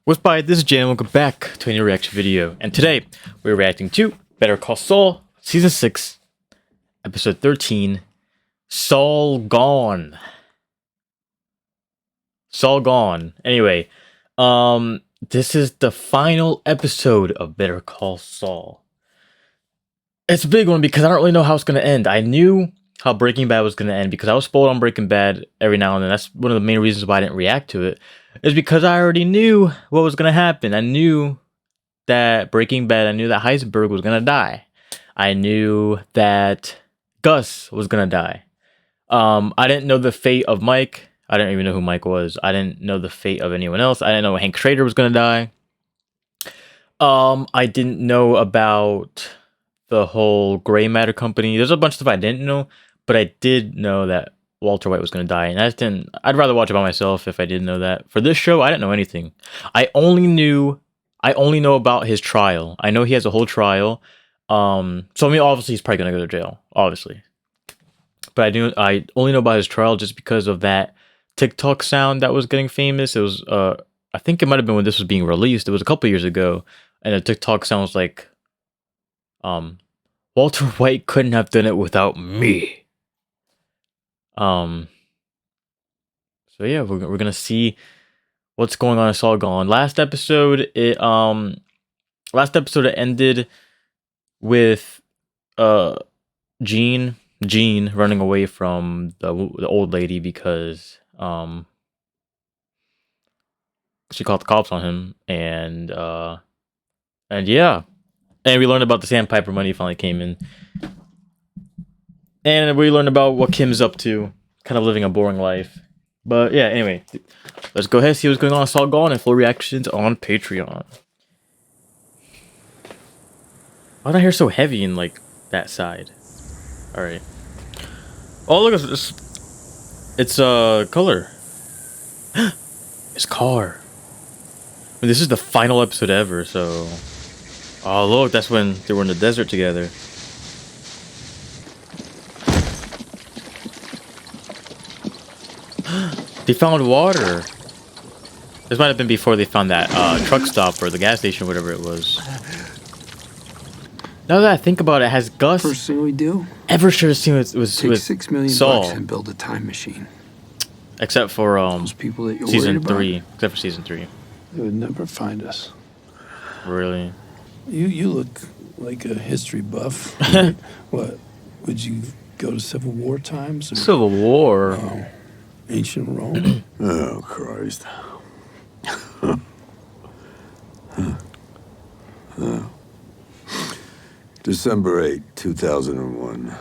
What's by this is Jay and welcome back to a new reaction video. And today we're reacting to Better Call Saul Season 6 Episode 13 Saul Gone. Saul Gone. Anyway, this is the final episode of Better Call Saul. It's a big one because I don't really know how it's going to end. I knew how Breaking Bad was going to end because I was spoiled on Breaking Bad every now and then. That's one of the main reasons why I didn't react to it. Is because I already knew what was going to happen. I knew that Breaking Bad, I knew that Heisenberg was going to die. I knew that Gus was going to die. I didn't know the fate of Mike. I didn't even know who Mike was. I didn't know the fate of anyone else. I didn't know Hank Schrader was going to die. I didn't know about the whole gray matter company. There's a bunch of stuff I didn't know, but I did know that Walter White was going to die, and I'd rather watch it by myself if I didn't know that. For this show, I didn't know anything. I only know about his trial. I know he has a whole trial. So I mean, obviously he's probably going to go to jail, obviously. But I only know about his trial just because of that TikTok sound that was getting famous. It was I think it might have been when this was being released. It was a couple years ago, and the TikTok sound was like, Walter White couldn't have done it without me. So yeah, we're gonna see what's going on in Saul Gone. Last episode it ended with Jean running away from the old lady because she called the cops on him, and yeah, and we learned about the Sandpiper money finally came in. And we learned about what Kim's up to, kind of living a boring life. But yeah, anyway, let's go ahead and see what's going on in Saul Gone and full reactions on Patreon. Why did I hear so heavy in like that side? Alright. Oh, look at this. It's color. His car. I mean, this is the final episode ever, so. Oh, look, that's when they were in the desert together. They found water. This might have been before they found that truck stop or the gas station, whatever it was. Now that I think about it, has Gus first thing we do ever should have seen it was take with $6 million Saul, and build a time machine. Except for those people that you're season worried 3. about, except for season 3. They would never find us. Really? You look like a history buff. What? Would you go to Civil War times? Or, Civil War? ancient Rome? Oh, Christ. December 8, 2001.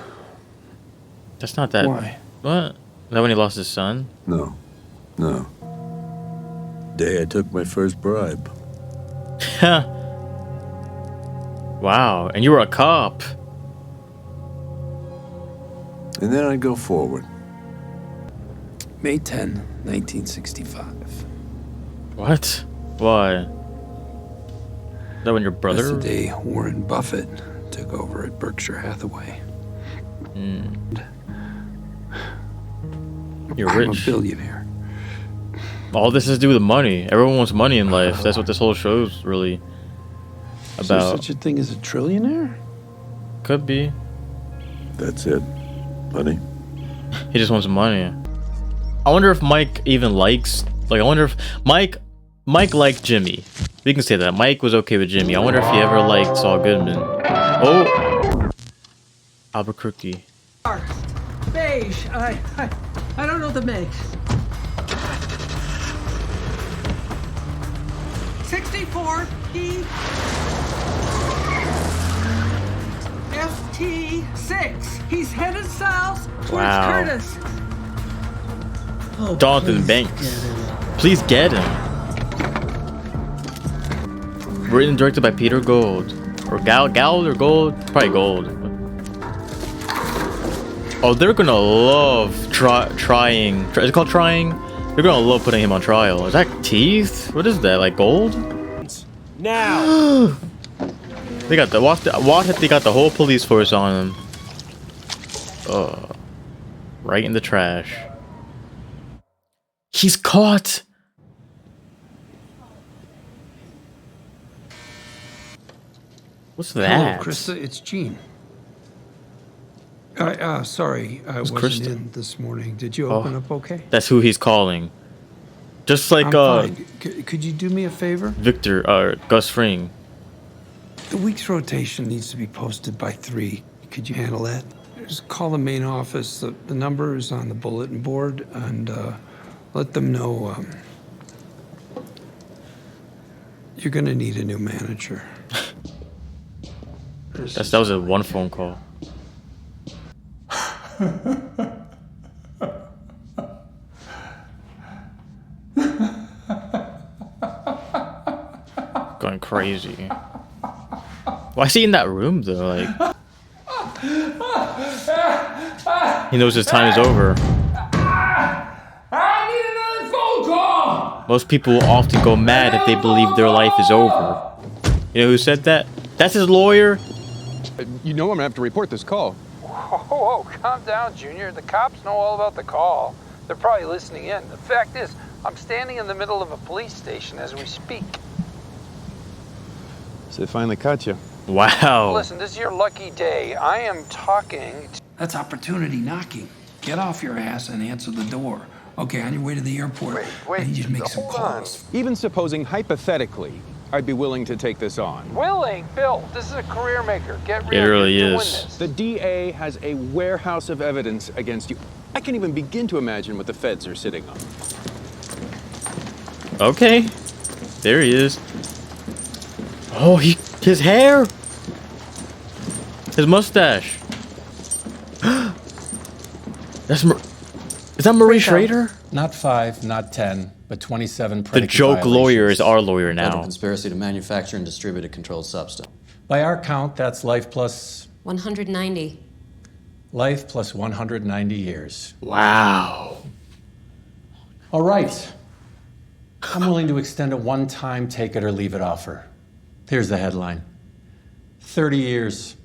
That's not that. Why? What? Is that when he lost his son? No. Day I took my first bribe. Wow, and you were a cop. And then I'd go forward. May 10, 1965. What? Why? Is that when your brother? That's the day Warren Buffett took over at Berkshire Hathaway. You're I'm rich. a billionaire. All this has to do with money. Everyone wants money in life. That's what this whole show's really Is there about. such a thing as a trillionaire? Could be. That's it. Money. He just wants money. I wonder if Mike even likes. Like, I wonder if Mike liked Jimmy. We can say that Mike was okay with Jimmy. I wonder if he ever liked Saul Goodman. Oh, Albuquerque. Beige. I don't know the make. 64 P ST6. He's headed south towards Wow. Curtis. Oh, Jonathan Banks. Please get him. Written and directed by Peter Gould. Or Gould or Gold? Probably Gold. Oh, they're gonna love trying. Is it called trying? They're gonna love putting him on trial. Is that teeth? What is that? Like gold? Now. They got watch if they got the whole police force on them. Right in the trash. He's caught. What's that? Hello, Krista. It's Gene. Sorry, I wasn't Krista? in this morning. Did you Oh. open up okay? That's who he's calling. Just like I'm fine. Could you do me a favor? Victor Gus Fring. The week's rotation needs to be posted by 3. Could you handle that? Just call the main office. The number is on the bulletin board, and let them know you're gonna need a new manager. That was a one phone call. Going crazy. Why is he in that room though? Like, he knows his time is over. I need another phone call! Most people will often go mad if they believe their life is over. You know who said that? That's his lawyer. You know I'm gonna have to report this call. Whoa, calm down, Junior. The cops know all about the call. They're probably listening in. The fact is, I'm standing in the middle of a police station as we speak. So they finally caught you. Wow. Listen, this is your lucky day. I am talking to... That's opportunity knocking. Get off your ass and answer the door. Okay, on your way to the airport, Wait, I need you to make some hold on. calls. Even supposing hypothetically, I'd be willing to take this on. Willing, Bill, this is a career maker. Get real. It really You're doing is. this. The DA has a warehouse of evidence against you. I can't even begin to imagine what the feds are sitting on. Okay. There he is. Oh, his hair. His mustache. Is that Marie Schrader? Not 5, not 10, but 27 The predicate joke violations. lawyer is our lawyer Federal now. conspiracy to manufacture and distribute a controlled substance. By our count, that's life plus 190. 190 years. Wow. All right. I'm willing to extend a one-time take it or leave it offer. Here's the headline. 30 years.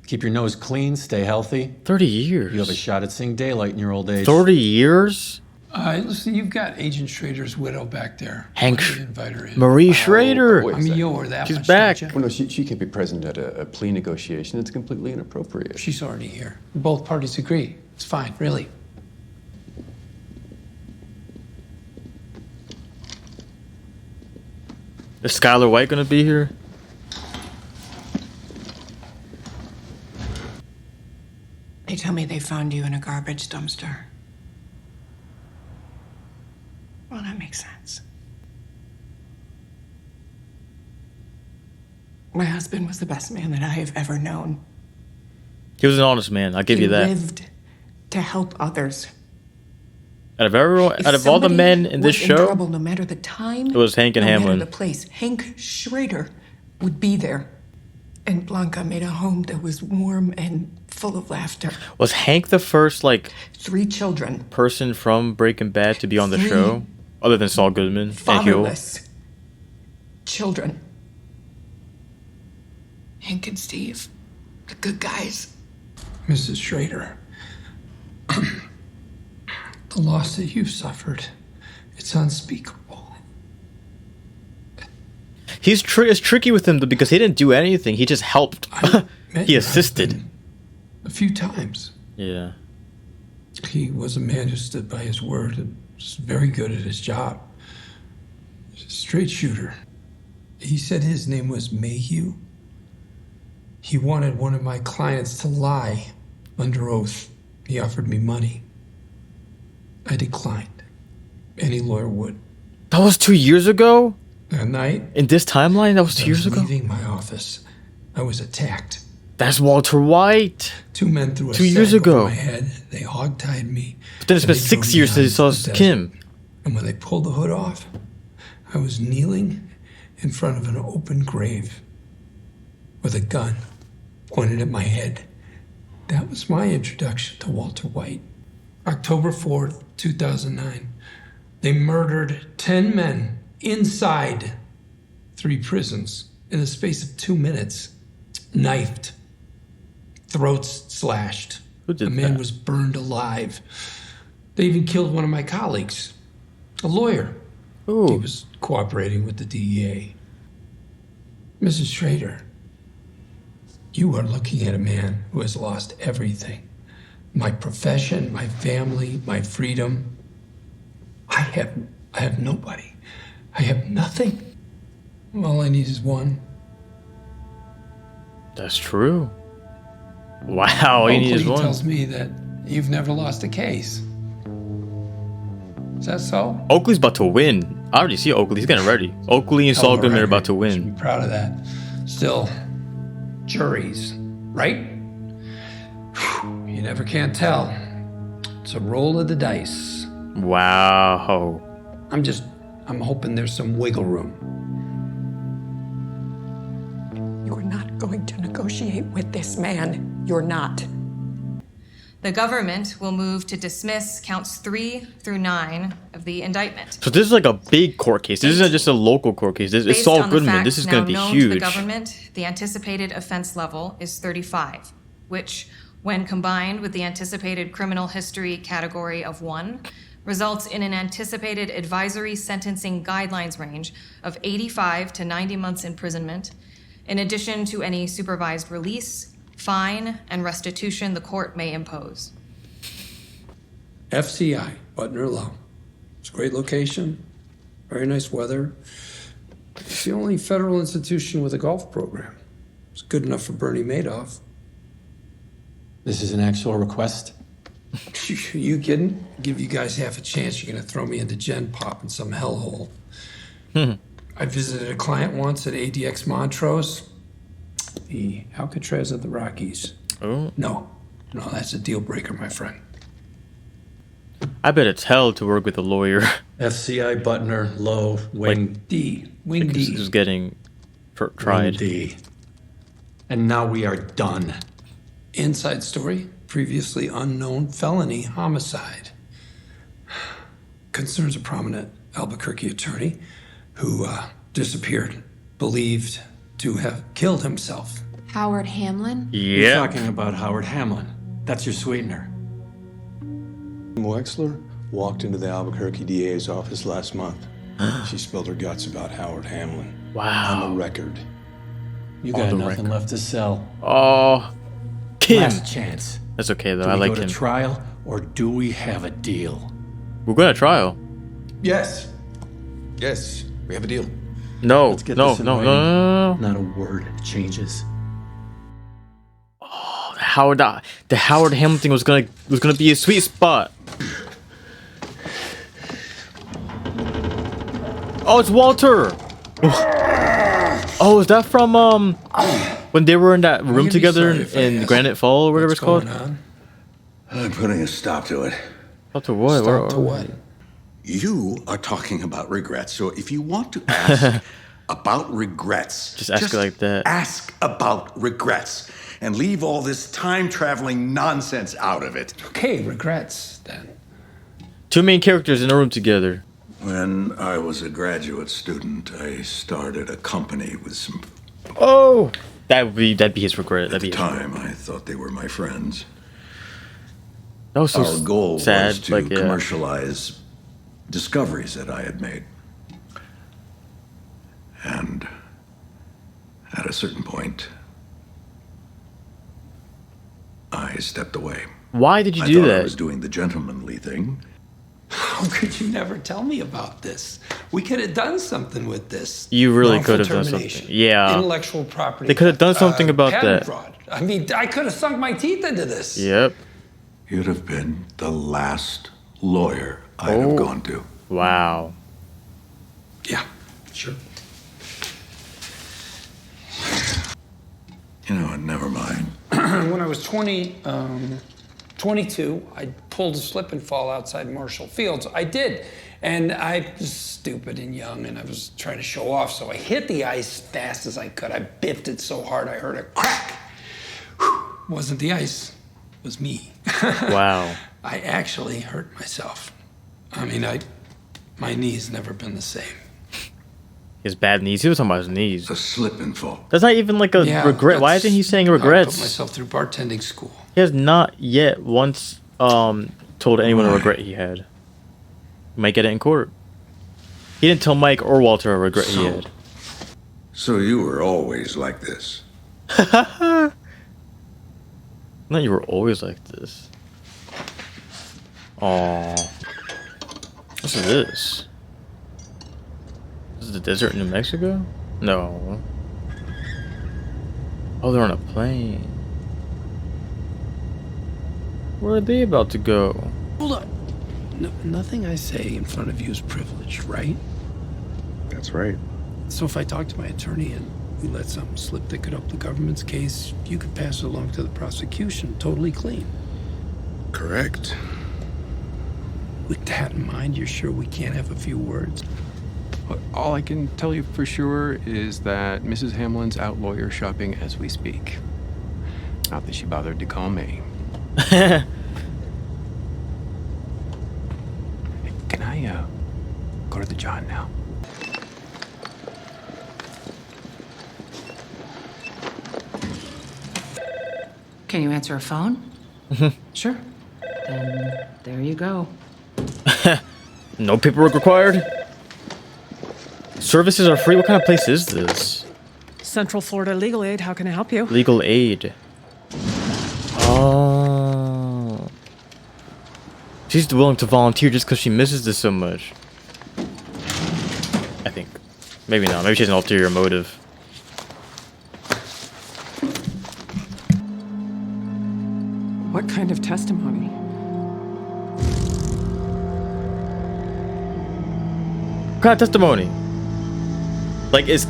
Keep your nose clean, stay healthy. 30 years. You have a shot at seeing daylight in your old age. 30 years? Listen, you've got Agent Schrader's widow back there. Hank Why don't you invite her in? Marie Schrader. wait. I mean, you owe her that She's much, back. don't you? Well, no, she can't be present at a plea negotiation. It's completely inappropriate. She's already here. Both parties agree. It's fine, really. Is Skylar White gonna be here? They tell me they found you in a garbage dumpster. Well, that makes sense. My husband was the best man that I have ever known. He was an honest man. I'll give you that. He lived to help others. Out of everyone, If out of all the somebody men in this was in show, trouble, no matter the time, it was Hank and no Hamlin. matter the place, Hank Schrader would be there. And Blanca made a home that was warm and full of laughter. Was Hank the first 3 children, person from Breaking Bad to be on the 3 show, other than Saul Goodman? Thank you. fatherless children. Hank and Steve, the good guys. Mrs. Schrader, the loss that you've suffered, it's unspeakable. It's tricky with him though because he didn't do anything. He just helped. Met He your assisted. husband a few times. Yeah. He was a man who stood by his word and was very good at his job. He's a straight shooter. He said his name was Mayhew. He wanted one of my clients to lie under oath. He offered me money. I declined. Any lawyer would. That was 2 years ago? That night, In this timeline? That was 2 I years was ago? leaving my office. I was attacked. That's Walter White. 2 men threw a 2 years sack over ago. my head. They hogtied me. But then it's and been they 6 drove me years out since he saw into the Kim. desert. And when they pulled the hood off, I was kneeling in front of an open grave with a gun pointed at my head. That was my introduction to Walter White. October 4th, 2009. They murdered 10 men inside 3 prisons in the space of 2 minutes. Knifed. Throats slashed. Who did A man that? was burned alive. They even killed one of my colleagues, a lawyer. He Ooh. was cooperating with the DEA. Mrs. Schrader, You are looking at a man who has lost everything. My profession, my family, my freedom. I have nobody. I have nothing. All I need is one. That's true. Wow, he needs Oakley one. tells me that you've never lost a case. Is that so? Oakley's about to win. I already see Oakley. He's getting ready. Oakley and Hell Saul of a Goodman are record. about to Should win. be proud of that. Still, juries, right? You never can tell. It's a roll of the dice. Wow. I'm hoping there's some wiggle room. You're not going to negotiate with this man. You're not. The government will move to dismiss counts 3 through 9 of the indictment. So this is like a big court case. This isn't just a local court case. It's Based Saul on the Goodman. This facts is going now to be known huge. To the government, the anticipated offense level is 35, which, when combined with the anticipated criminal history category of 1, results in an anticipated advisory sentencing guidelines range of 85 to 90 months imprisonment, in addition to any supervised release, fine, and restitution the court may impose. FCI, Butner Low. It's a great location, very nice weather. It's the only federal institution with a golf program. It's good enough for Bernie Madoff. This is an actual request? You kidding? Give you guys half a chance, you're gonna throw me into Gen Pop in some hellhole. I visited a client once at ADX Montrose, the Alcatraz of the Rockies. Oh. No, that's a deal breaker, my friend. I bet it's hell to work with a lawyer. FCI, Butner, Low, Wing D. Wing Like, D. who's getting tried. D. And now we are done. Inside story, previously unknown felony homicide. Concerns a prominent Albuquerque attorney who disappeared, believed to have killed himself. Howard Hamlin? You're Yeah. talking about Howard Hamlin. That's your sweetener. Wexler walked into the Albuquerque DA's office last month. She spilled her guts about Howard Hamlin. On Wow. the record. You On got the nothing record. left to sell. Oh. Kim. Last chance. That's okay though. Do I we like go to him. trial or do we have a deal? We're going to trial. Yes. Yes, we have a deal. No. Let's get No. this in No. writing. No. Not a word changes. Howard. The Howard Hamlin thing was gonna be a sweet spot. Oh, it's Walter. Oh, is that from when they were in that room gonna be together sorry if I in ask Granite Fall or whatever it's What's called? going on? I'm putting a stop to it. Stop to what? Stop to what? You are talking about regrets, so if you want to ask about regrets, Just ask it like that. Ask about regrets and leave all this time traveling nonsense out of it. Okay, regrets then. Two main characters in a room together. When I was a graduate student, I started a company with some. Oh, that'd be his regret. That'd be At the his time, I thought they were my friends. That was so Our goal sad. was to Like, yeah. commercialize discoveries that I had made. And at a certain point, I stepped away. Why did you I do thought I that? was doing the gentlemanly thing. How could you never tell me about this? We could have done something with this. You really Wrongful could have done termination, something. Yeah. Intellectual property. They could have done something about patent that. fraud. I mean, I could have sunk my teeth into this. Yep. You'd have been the last lawyer I'd have gone to. Wow. Yeah, sure. You know, and never mind. When I was 22, I pulled a slip and fall outside Marshall Fields. I did. And I was stupid and young, and I was trying to show off, so I hit the ice fast as I could. I biffed it so hard I heard a crack. Whew. Wasn't the ice, it was me. Wow. I actually hurt myself. I mean, my knee's never been the same. His bad knees. He was talking about his knees. A slip and fall. That's not even like a Yeah, regret. Why that's isn't he saying how I put regrets? myself through bartending school. He has not yet once told anyone a regret he had. He might get it in court. He didn't tell Mike or Walter a regret he had. So you were always like this. I thought you were always like this. Aww. What's this? This is the desert in New Mexico? No. Oh, they're on a plane. Where are they about to go? Hold on. No, nothing I say in front of you is privileged, right? That's right. So if I talk to my attorney and we let something slip that could help the government's case, you could pass it along to the prosecution, totally clean. Correct. With that in mind, you're sure we can't have a few words? All I can tell you for sure is that Mrs. Hamlin's out lawyer shopping as we speak. Not that she bothered to call me. Can I, go to the John now? Can you answer a phone? Sure. Then there you go. No paperwork required? Services are free? What kind of place is this? Central Florida Legal Aid, how can I help you? Legal aid. Oh. She's willing to volunteer just because she misses this so much. I think. Maybe not. Maybe she has an ulterior motive. What kind of testimony? What kind of testimony? Like, is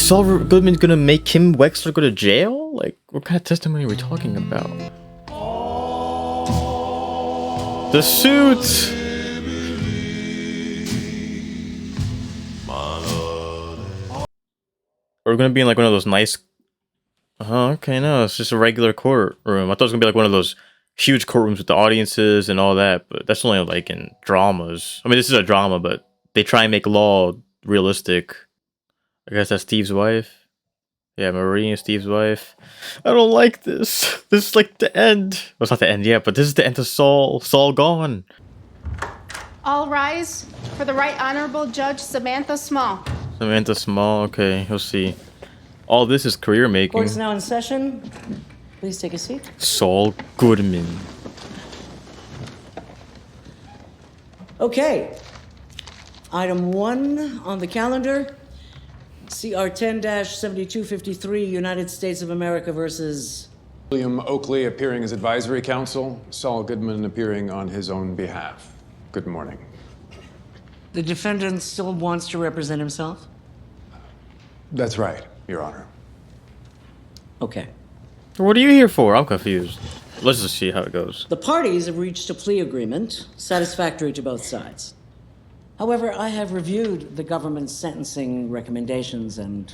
Saul Goodman gonna make Kim Wexler go to jail? Like, what kind of testimony are we talking about? The suit! We're gonna be in like one of those nice... okay, no, it's just a regular courtroom. I thought it was gonna be like one of those huge courtrooms with the audiences and all that, but that's only like in dramas. I mean, this is a drama, but they try and make law realistic. I guess that's Steve's wife. Yeah, Marie and Steve's wife. I don't like this. This is like the end. Well, it's not the end yet, but this is the end of Saul. Saul gone. All rise for the Right Honorable Judge Samantha Small. Samantha Small, okay, we'll see. All this is career making. Court's now in session. Please take a seat. Saul Goodman. Okay. Item 1 on the calendar. CR 10-7253, United States of America versus... William Oakley appearing as advisory counsel, Saul Goodman appearing on his own behalf. Good morning. The defendant still wants to represent himself? That's right, Your Honor. Okay. What are you here for? I'm confused. Let's just see how it goes. The parties have reached a plea agreement, satisfactory to both sides. However, I have reviewed the government's sentencing recommendations and,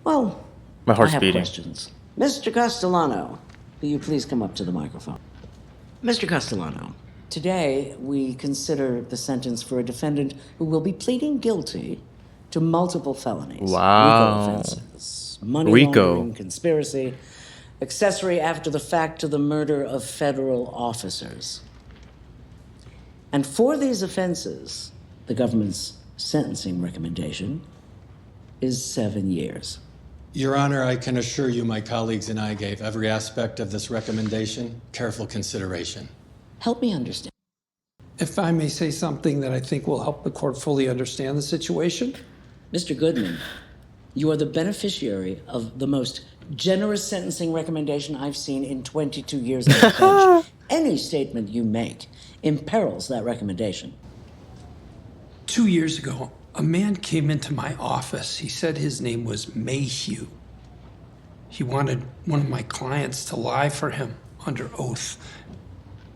well, my heart's I have beating. questions. Mr. Castellano, will you please come up to the microphone? Mr. Castellano, today we consider the sentence for a defendant who will be pleading guilty to multiple felonies. Wow. RICO offenses, money RICO. laundering, conspiracy, accessory after the fact to the murder of federal officers. And for these offenses, the government's sentencing recommendation is 7 years. Your Honor, I can assure you my colleagues and I gave every aspect of this recommendation careful consideration. Help me understand. If I may say something that I think will help the court fully understand the situation. Mr. Goodman, you are the beneficiary of the most generous sentencing recommendation I've seen in 22 years on the bench. Any statement you make imperils that recommendation. 2 years ago, a man came into my office. He said his name was Mayhew. He wanted one of my clients to lie for him under oath.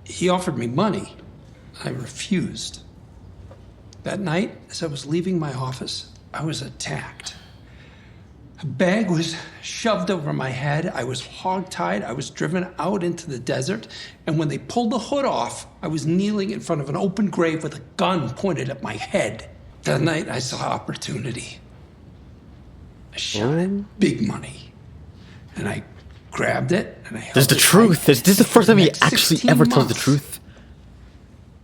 He offered me money. I refused. That night, as I was leaving my office, I was attacked. A bag was shoved over my head. I was hogtied. I was driven out into the desert. And when they pulled the hood off, I was kneeling in front of an open grave with a gun pointed at my head. That night, I saw opportunity. I shot it. Big money. And I grabbed it, and I held This is the it truth. tight. This is the first time he Next actually 16 ever tells the months, truth.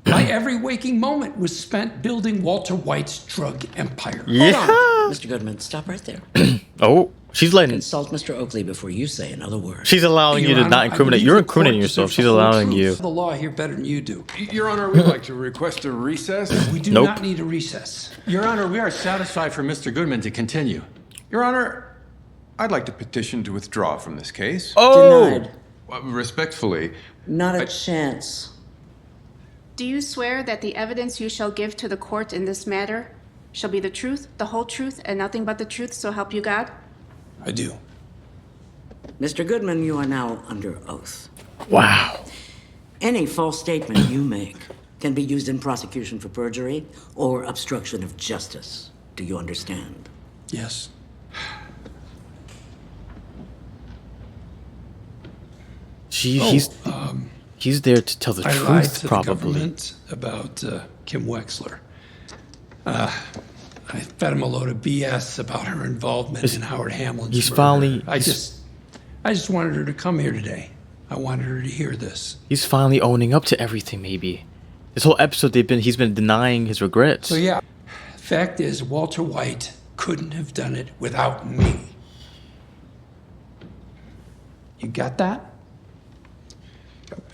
My every waking moment was spent building Walter White's drug empire. Yeah. Hold on, Mr. Goodman, stop right there. Oh, She's letting. Consult Mr. Oakley before you say another word. She's allowing you to not incriminate. You're incriminating yourself. She's allowing you. The law here better than you do. Your Honor, we'd like to request a recess. We do Nope. not need a recess. Your Honor, we are satisfied for Mr. Goodman to continue. Your Honor, I'd like to petition to withdraw from this case. Oh! Denied. Respectfully. Not a chance. Do you swear that the evidence you shall give to the court in this matter shall be the truth, the whole truth, and nothing but the truth, so help you God? I do. Mr. Goodman, you are now under oath. Wow. Any false statement you make can be used in prosecution for perjury or obstruction of justice. Do you understand? Yes. He's there to tell the I lied truth, to probably. the government about Kim Wexler. I fed him a load of BS about her involvement in Howard Hamlin's He's murder. finally. I just wanted her to come here today. I wanted her to hear this. He's finally owning up to everything. Maybe this whole episode he's been denying his regrets. So yeah, fact is, Walter White couldn't have done it without me. You got that?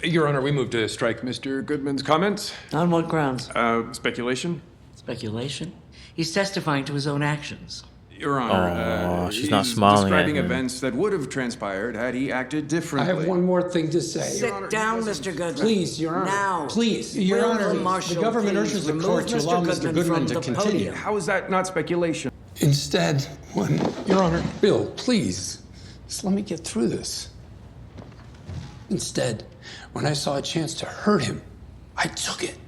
Your Honor, we move to strike Mr. Goodman's comments. On what grounds? Speculation. Speculation? He's testifying to his own actions. Your Honor, she's not he's smiling at describing him. events that would have transpired had he acted I differently. have one more thing to say. Sit down, Mr. Goodman. Please, Your Honor. Now. Please, Your Will Honor. the marshal The government please urges the remove court to allow Mr. Goodman from to the continue. podium? How is that not speculation? Instead, Your Honor. Bill, please. Just let me get through this. Instead, when I saw a chance to hurt him, I took it.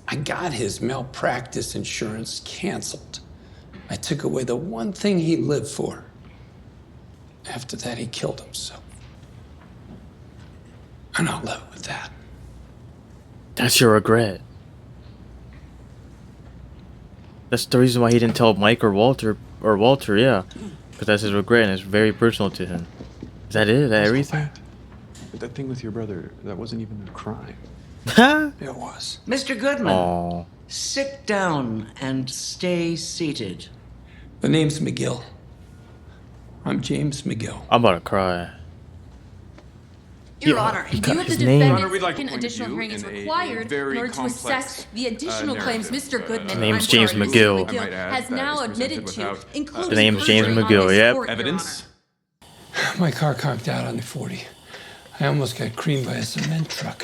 I got his malpractice insurance canceled. I took away the one thing he lived for. After that, he killed himself. And I'll live with that. That's your regret. That's the reason why he didn't tell Mike or Walter. Yeah, because that's his regret and it's very personal to him. Is that it? Is that everything? But that thing with your brother, that wasn't even a crime. It was. Mr. Goodman, Oh. sit down and stay seated. The name's McGill. I'm James McGill. I'm about to cry. Your Honor, he in cut view of the his name. defendant's Honor, we'd like to second point additional you hearing is in a required very in order to complex, assess the additional claims narrative. Mr. Goodman, name's I'm James sorry, McGill. Mr. I might add has that now is presented admitted to, without, including The name's James perjury on McGill, this yep. court, Your Evidence? My car conked out on the 40. I almost got creamed by a cement truck.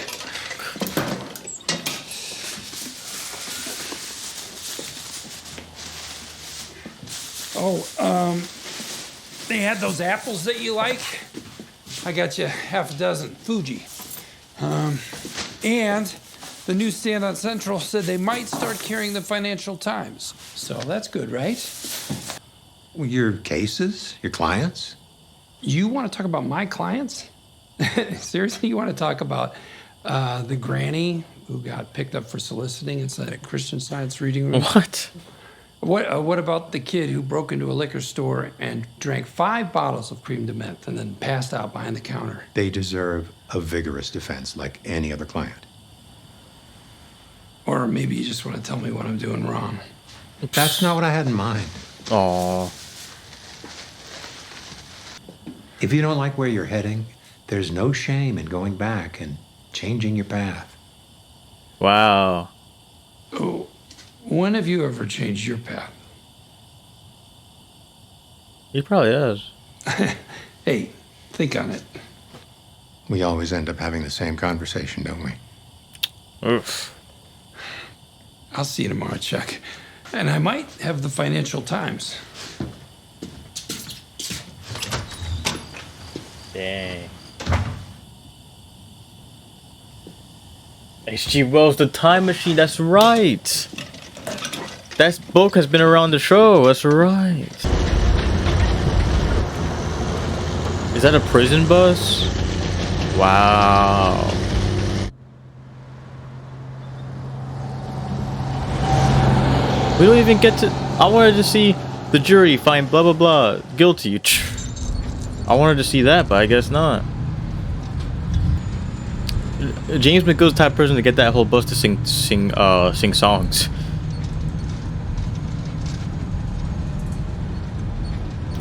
They had those apples that you like? I got you half a dozen, Fuji. And the newsstand on Central said they might start carrying the Financial Times. So that's good, right? Your cases? Your clients? You want to talk about my clients? Seriously, you want to talk about the granny who got picked up for soliciting inside a Christian Science reading room? What? What about the kid who broke into a liquor store and drank 5 bottles of cream de menthe and then passed out behind the counter? They deserve a vigorous defense like any other client. Or maybe you just want to tell me what I'm doing wrong. That's not what I had in mind. Aw. If you don't like where you're heading, there's no shame in going back and changing your path. Wow. Oh, when have you ever changed your path? He probably does. Hey, think on it. We always end up having the same conversation, don't we? Oof. I'll see you tomorrow, Chuck. And I might have the Financial Times. Dang. H.G. Wells, The Time Machine, that's right. That book has been around the show, that's right. Is that a prison bus? Wow. We don't even get to... I wanted to see the jury find blah blah blah guilty. I wanted to see that, but I guess not. James McGill's the type of person to get that whole bus to sing songs.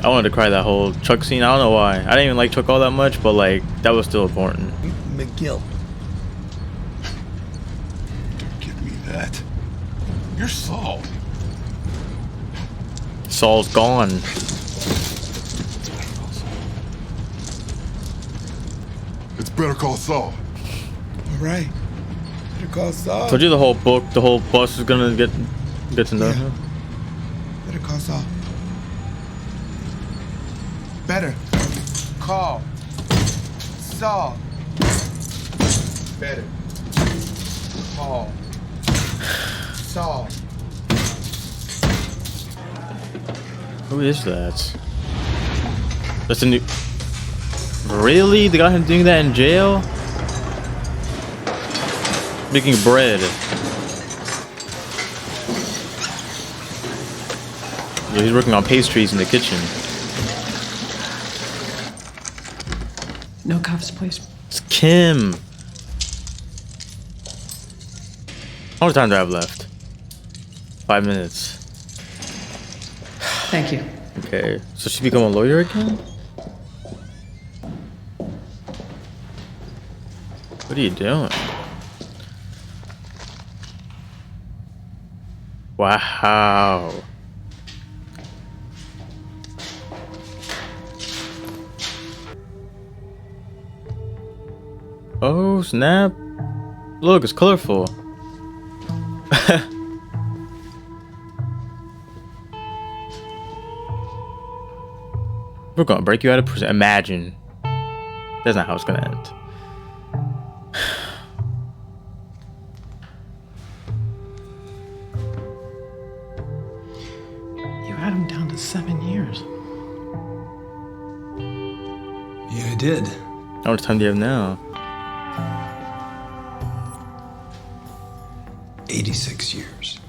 I wanted to cry that whole Chuck scene. I don't know why. I didn't even like Chuck all that much, but like that was still important. McGill. Don't give me that. You're Saul. Saul's gone. It's Better Call Saul. All right. Better Call Saul. Told you the whole book, the whole bus is gonna get to know him. Better Call Saul. Better Call Saul. Better Call Saul. Who is that? That's a new. Really? They got him doing that in jail? Making bread. Yeah, he's working on pastries in the kitchen. No cuffs, please. It's Kim. How much time do I have left? 5 minutes. Thank you. Okay, so she become a lawyer again? What are you doing? Wow. Oh, snap. Look, it's colorful. We're gonna break you out of prison. Imagine. That's not how it's gonna end. You had him down to 7 years. Yeah, I did. How much time do you have now? 86 years.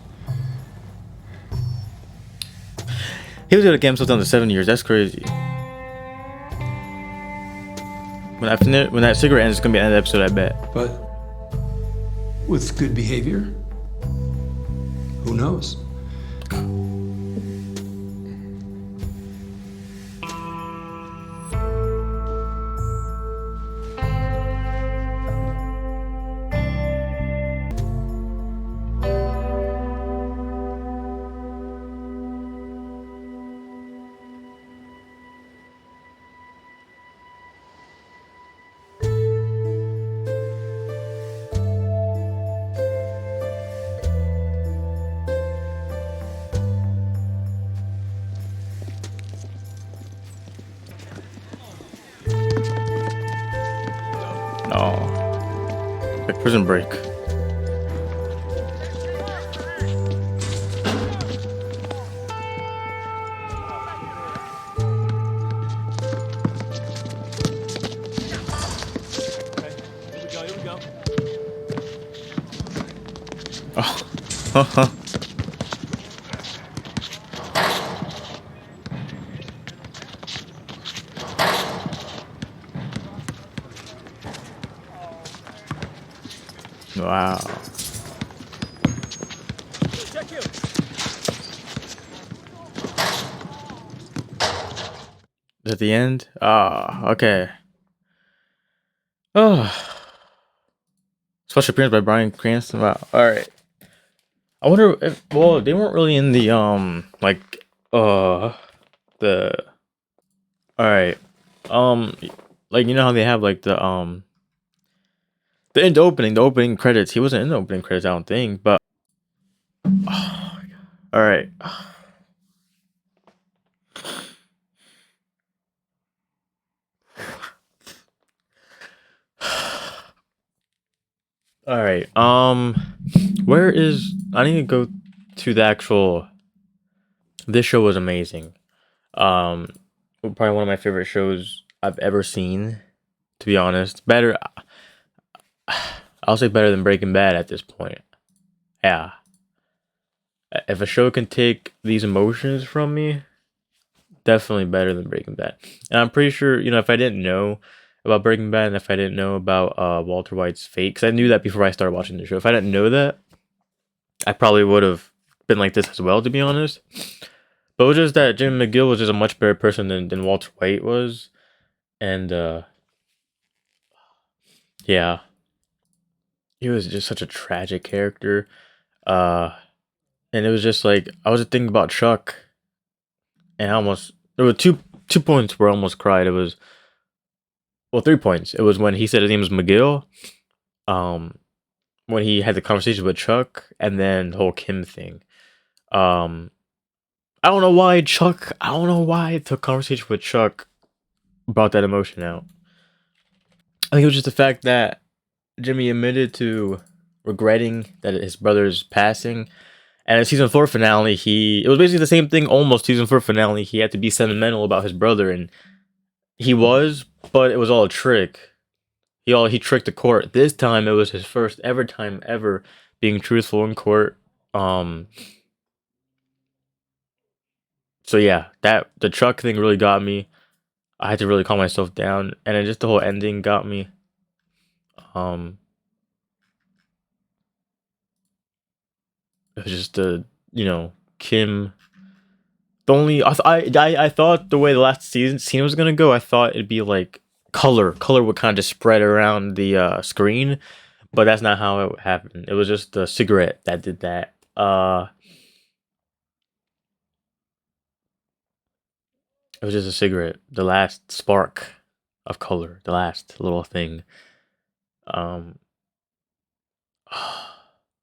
He was able to get himself down to 7 years. That's crazy. When that cigarette ends, it's gonna be the end of the episode, I bet. But with good behavior, who knows? No. Like Prison Break. Oh. Wow. Is it the end? Ah, okay. Oh. Special appearance by Bryan Cranston. Wow. Alright. I wonder if, well, they weren't really in the the alright. Like, you know how they have like the end opening, the opening credits. He wasn't in the opening credits, I don't think, but oh my God. Alright. Alright, where is, I need to go to the actual, this show was amazing. Probably one of my favorite shows I've ever seen, to be honest. Better, I'll say better than Breaking Bad at this point. Yeah. If a show can take these emotions from me, definitely better than Breaking Bad. And I'm pretty sure, you know, if I didn't know about Breaking Bad and if I didn't know about Walter White's fate, because I knew that before I started watching the show. If I didn't know that, I probably would have been like this as well, to be honest. But it was just that Jimmy McGill was just a much better person than Walter White was. And yeah. He was just such a tragic character. Uh and it was just like I was just thinking about Chuck and I almost there were two points where I almost cried. It was 3 points. It was when he said his name was McGill, um, when he had the conversation with Chuck, and then the whole Kim thing. Um, I don't know why the conversation with Chuck brought that emotion out. I think it was just the fact that Jimmy admitted to regretting that his brother's passing. And in season 4 finale, it was basically the same thing. Almost season 4 finale, he had to be sentimental about his brother, and he was, but it was all a trick. He tricked the court. This time, it was his first ever time ever being truthful in court. So yeah, the Chuck thing really got me. I had to really calm myself down, and then just the whole ending got me. It was just Kim. The only I thought the way the last scene was gonna go, I thought it'd be like color would kind of just spread around the screen, but that's not how it happened. It was just the cigarette that did that. It was just a cigarette, the last spark of color, the last little thing. Um,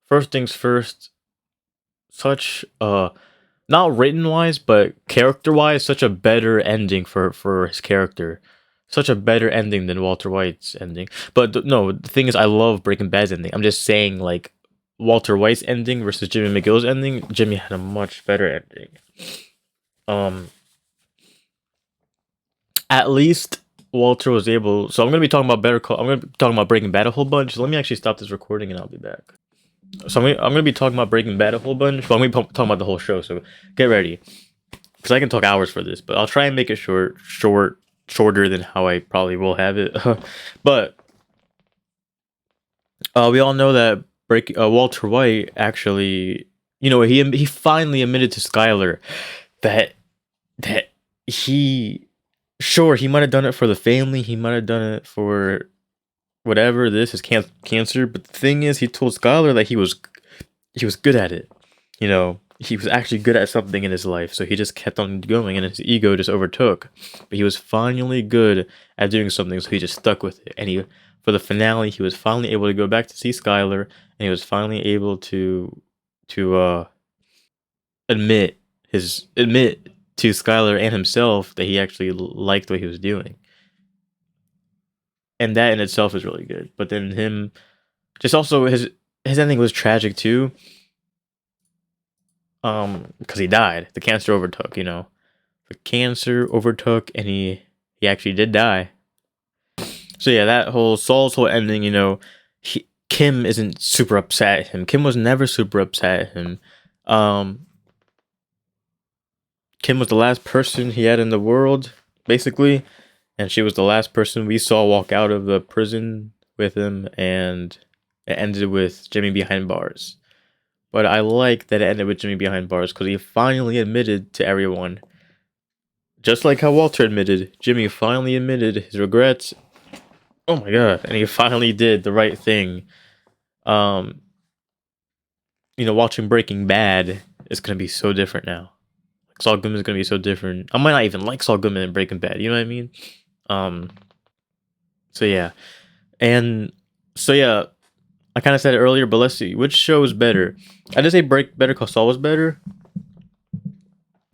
First things first, such not written wise, but character wise, such a better ending for his character. Such a better ending than Walter White's ending. But no, the thing is, I love Breaking Bad's ending. I'm just saying, like, Walter White's ending versus Jimmy McGill's ending. Jimmy had a much better ending. At least Walter was able. So I'm gonna be talking about I'm gonna be talking about Breaking Bad a whole bunch. Let me actually stop this recording and I'll be back. So I'm gonna be talking about Breaking Bad a whole bunch, but I'm gonna be talking about the whole show. So get ready, because I can talk hours for this, but I'll try and make it shorter than how I probably will have it. But we all know that Walter White actually, he finally admitted to Skyler that he might have done it for the family, he might have done it for whatever. This is cancer, but the thing is, he told Skyler that he was good at it. He was actually good at something in his life, so he just kept on going, and his ego just overtook. But he was finally good at doing something, so he just stuck with it. And for the finale, he was finally able to go back to see Skyler, and he was finally able to admit to Skyler and himself that he actually liked what he was doing. And that in itself is really good. But then just also his ending was tragic too. Because he died. The cancer overtook, The cancer overtook, and he actually did die. So yeah, that Saul's whole ending, Kim isn't super upset at him. Kim was never super upset at him. Kim was the last person he had in the world, basically, and she was the last person we saw walk out of the prison with him, and it ended with Jimmy behind bars. But I like that it ended with Jimmy behind bars because he finally admitted to everyone. Just like how Walter admitted, Jimmy finally admitted his regrets. Oh my god, and he finally did the right thing. Watching Breaking Bad is going to be so different now. Saul Goodman is going to be so different. I might not even like Saul Goodman in Breaking Bad, you know what I mean? So yeah. And so yeah, I kind of said it earlier, but let's see. Which show is better? I did say Better Call Saul was better.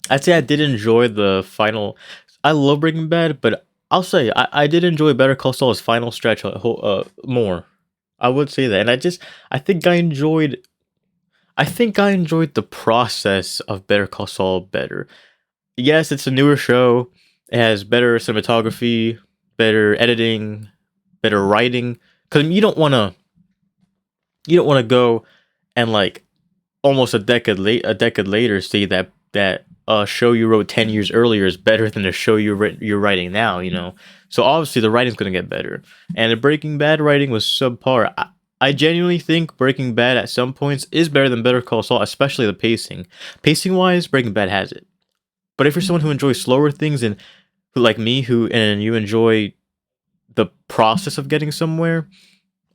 I'd say I did enjoy the final. I love Breaking Bad, but I'll say I did enjoy Better Call Saul's final stretch more. I would say that. And I think I enjoyed the process of Better Call Saul better. Yes, it's a newer show. It has better cinematography, better editing, better writing. Because you don't want to go and like almost a decade later see that a show you wrote 10 years earlier is better than a show you're writing now. So obviously the writing's gonna get better. And the Breaking Bad writing was subpar. I genuinely think Breaking Bad at some points is better than Better Call Saul, especially the pacing. Pacing wise, Breaking Bad has it. But if you're someone who enjoys slower things and who like me, and you enjoy the process of getting somewhere,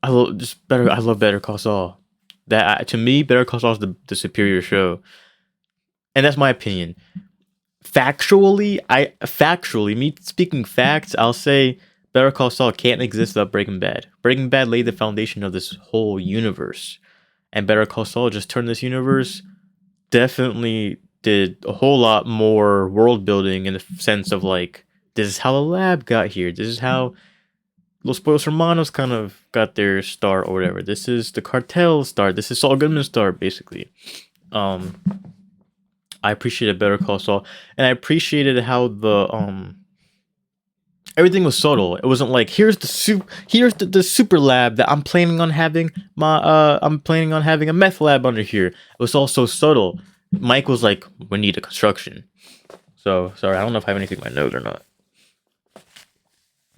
I love Better Call Saul. That to me, Better Call Saul is the superior show, and that's my opinion. Factually, me speaking facts, I'll say Better Call Saul can't exist without Breaking Bad. Breaking Bad laid the foundation of this whole universe, and Better Call Saul just turned this universe. Definitely did a whole lot more world building in the sense of like, this is how the lab got here. This is how Los Pollos Hermanos kind of got their start or whatever. This is the cartel start. This is Saul Goodman's start, basically. I appreciated Better Call Saul, and I appreciated how the everything was subtle. It wasn't like here's the super lab that I'm planning on having I'm planning on having a meth lab under here. It was all so subtle. Mike was like, we need a construction. So sorry, I don't know if I have anything in my notes or not.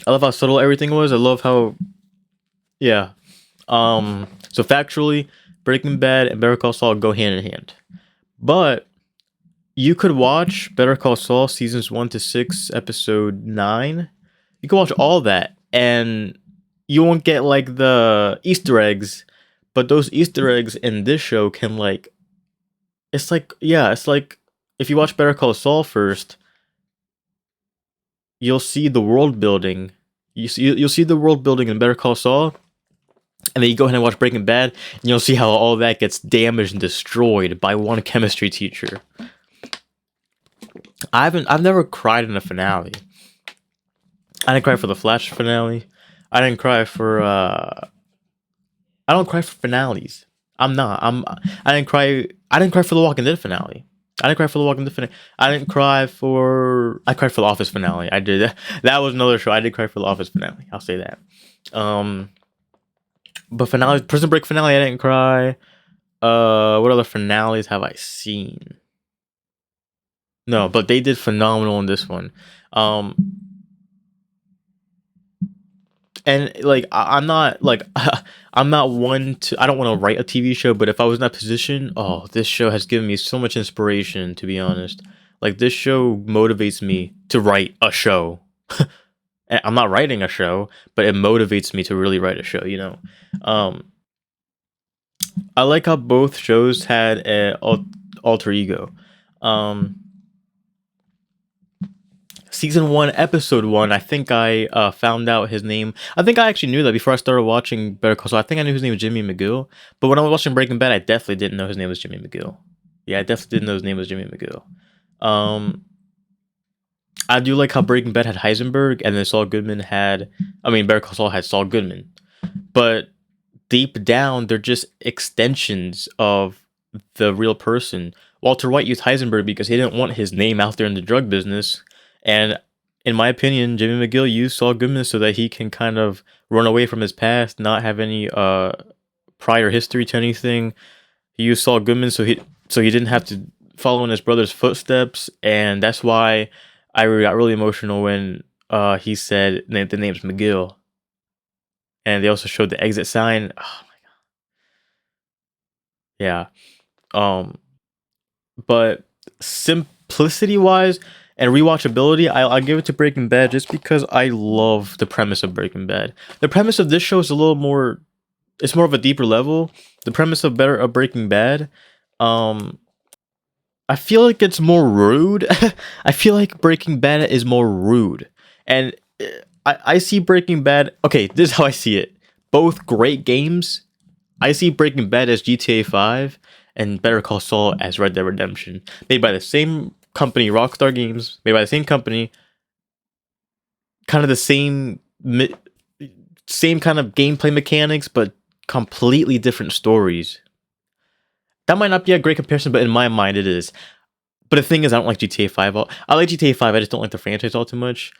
I love how subtle everything was. I love how, yeah. So factually, Breaking Bad and Better Call Saul go hand in hand. But you could watch Better Call Saul seasons 1 to 6, episode 9. You can watch all that, and you won't get like the Easter eggs. But those Easter eggs in this show can it's like if you watch Better Call Saul first, you'll see the world building. You'll see the world building in Better Call Saul, and then you go ahead and watch Breaking Bad, and you'll see how all that gets damaged and destroyed by one chemistry teacher. I've never cried in a finale. I didn't cry for the Flash finale. I didn't cry for I don't cry for finales. I didn't cry for the Walking Dead finale. I cried for the Office finale. I did. That was another show. I did cry for the Office finale. I'll say that. But finale, Prison Break finale, I didn't cry. What other finales have I seen? No, but they did phenomenal in this one. And like I'm not like I'm not one to I don't want to write a TV show, but if I was in that position, oh, this show has given me so much inspiration, to be honest. Like this show motivates me to write a show. And I'm not writing a show, but it motivates me to really write a show, you know. I like how both shows had an alter ego. Season 1, episode 1, I think I found out his name. I think I actually knew that before I started watching Better Call Saul. I think I knew his name was Jimmy McGill. But when I was watching Breaking Bad, I definitely didn't know his name was Jimmy McGill. Yeah, I definitely didn't know his name was Jimmy McGill. I do like how Breaking Bad had Heisenberg, and then Better Call Saul had Saul Goodman. But deep down, they're just extensions of the real person. Walter White used Heisenberg because he didn't want his name out there in the drug business. And in my opinion, Jimmy McGill used Saul Goodman so that he can kind of run away from his past, not have any prior history to anything. He used Saul Goodman so he didn't have to follow in his brother's footsteps, and that's why I got really emotional when he said the name's McGill. And they also showed the exit sign. Oh my god. Yeah. But simplicity wise and rewatchability, I'll give it to Breaking Bad just because I love the premise of Breaking Bad. The premise of this show is a little more, it's more of a deeper level. The premise of Breaking Bad, I feel like it's more rude. I feel like Breaking Bad is more rude. And I see Breaking Bad, okay, this is how I see it. Both great games. I see Breaking Bad as GTA 5 and Better Call Saul as Red Dead Redemption. Made by the same company, Rockstar Games, made by the same company. Kind of the same kind of gameplay mechanics, but completely different stories. That might not be a great comparison, but in my mind it is. But the thing is, I don't like GTA 5. I like GTA 5, I just don't like the franchise all too much.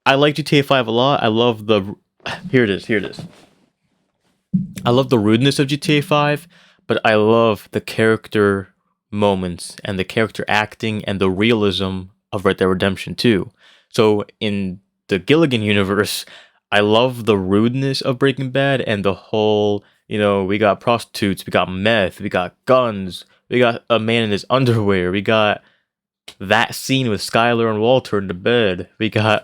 I like GTA 5 a lot. I love the... Here it is. I love the rudeness of GTA 5, but I love the character moments and the character acting and the realism of Red Dead Redemption 2. So in the Gilligan universe, I love the rudeness of Breaking Bad and the whole, we got prostitutes, we got meth, we got guns, we got a man in his underwear, we got that scene with Skylar and Walter in the bed. We got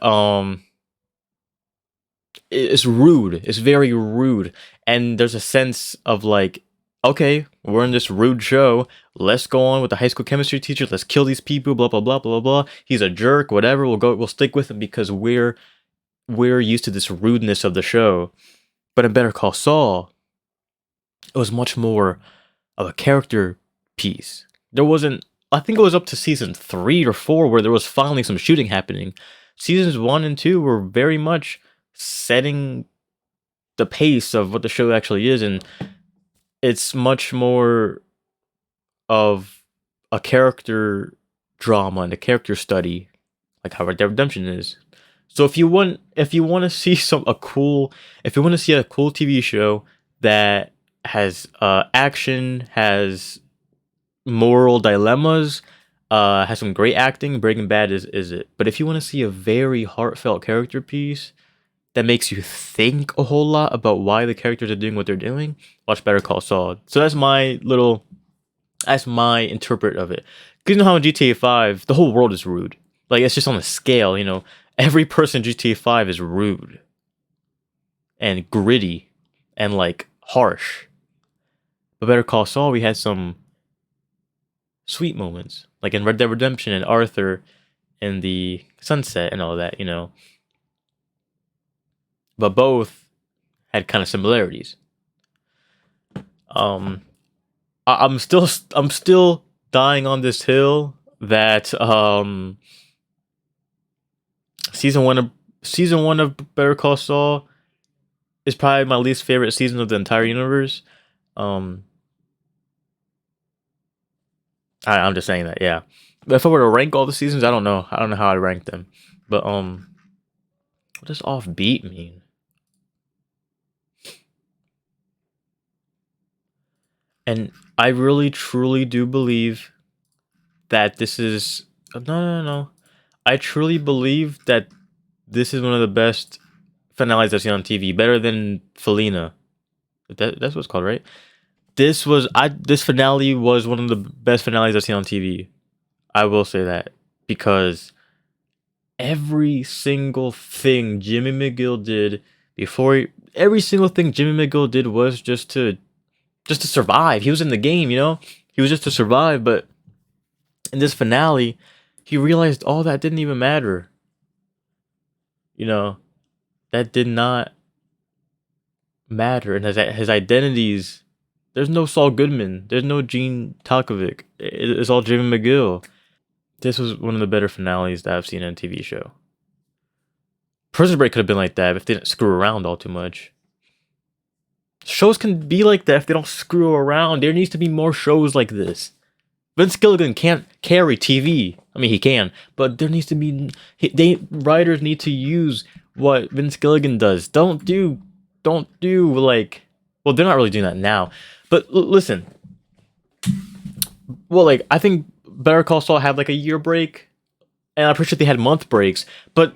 it's rude. It's very rude. And there's a sense of like, okay, we're in this rude show. Let's go on with the high school chemistry teacher. Let's kill these people, blah blah blah blah blah. He's a jerk, whatever. We'll stick with him because we're used to this rudeness of the show. But in Better Call Saul, it was much more of a character piece. There wasn't, I think it was up to season 3 or 4 where there was finally some shooting happening. Seasons 1 and 2 were very much setting the pace of what the show actually is, and it's much more of a character drama and a character study, like how Red Dead Redemption is. So if you want to see a cool TV show that has action, has moral dilemmas, has some great acting, Breaking Bad is it. But if you want to see a very heartfelt character piece that makes you think a whole lot about why the characters are doing what they're doing, watch Better Call Saul. So that's my interpret of it. Because you know how in GTA 5, the whole world is rude. Like, it's just on a scale, you know. Every person in GTA 5 is rude. And gritty. And, like, harsh. But Better Call Saul, we had some sweet moments. Like in Red Dead Redemption and Arthur and the sunset and all that, you know. But both had kind of similarities. I'm still dying on this hill that season one of Better Call Saul is probably my least favorite season of the entire universe. I'm just saying that, yeah. But if I were to rank all the seasons, I don't know how I'd rank them. But what does offbeat mean? And I really truly do believe that this is no. I truly believe that this is one of the best finales I've seen on TV, better than Felina. That's what it's called, right? This finale was one of the best finales I've seen on TV. I will say that, because every single thing Jimmy McGill did was just to survive. He was in the game, you know? He was just to survive, but in this finale, he realized all that didn't even matter. You know, that did not matter. And his identities, there's no Saul Goodman, there's no Gene Talkovic. It's all Jimmy McGill. This was one of the better finales that I've seen in a TV show. Prison Break could have been like that if they didn't screw around all too much. Shows can be like that if they don't screw around. There needs to be more shows like this. Vince Gilligan can't carry TV. I mean, he can, but there needs to be... writers need to use what Vince Gilligan does. Don't do like... Well, they're not really doing that now. But listen. Well, like, I think Better Call Saul had like a year break. And I appreciate they had month breaks. But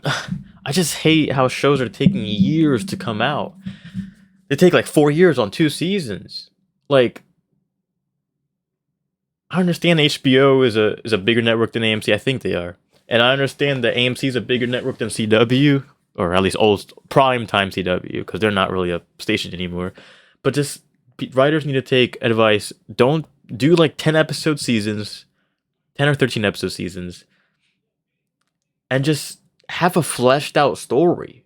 I just hate how shows are taking years to come out. They take like 4 years on 2 seasons. Like, I understand HBO is a bigger network than AMC. I think they are. And I understand that AMC is a bigger network than CW, or at least old prime time CW, because they're not really a station anymore. But just writers need to take advice. Don't do like 10 episode seasons, 10 or 13 episode seasons, and just have a fleshed out story.